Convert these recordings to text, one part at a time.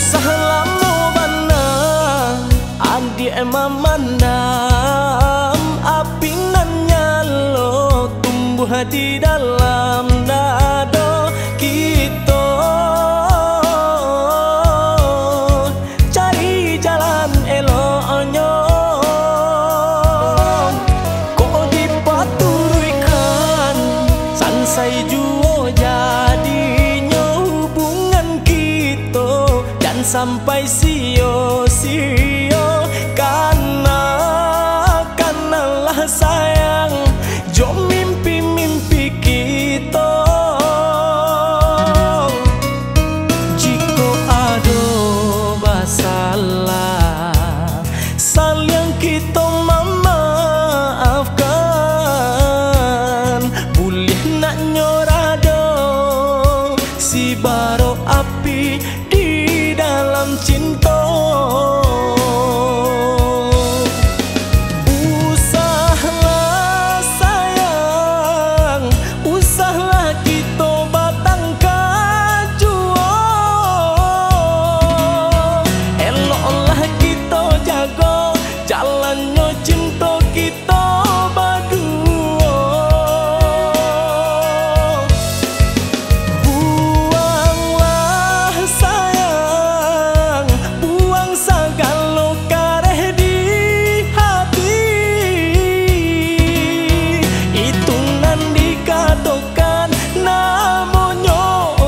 Sahlamo bana adi memandang api nan nyalo tumbuh di dalam dado kita. Cari jalan eloknya kok dipaturuikan sansai juo jadinya hubungan kita dan sampai sio-sio kanalah sayang jo mimpi-mimpi kita. Jika ada masalah saling kita memaafkan, boleh nak nyorado si baro api di dalam cinta. Usahlah sayang, usahlah kita batangkan jua. Eloklah kita jaga jalannya cinta kita berdua. Buanglah sayang, buang segala kareh di hati. Itu nan dikatakan namanya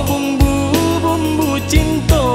bumbu-bumbu cinta.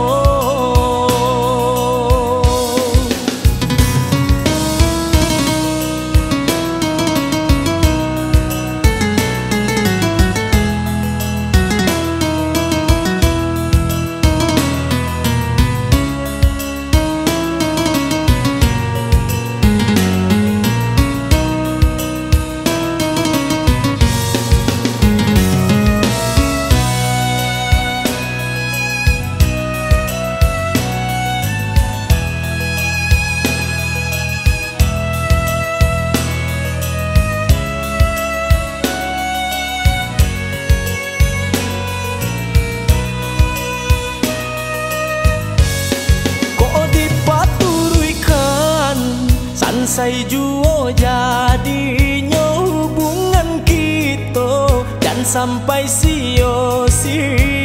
Sansai juo jadinya hubungan kita dan sampai sio-sio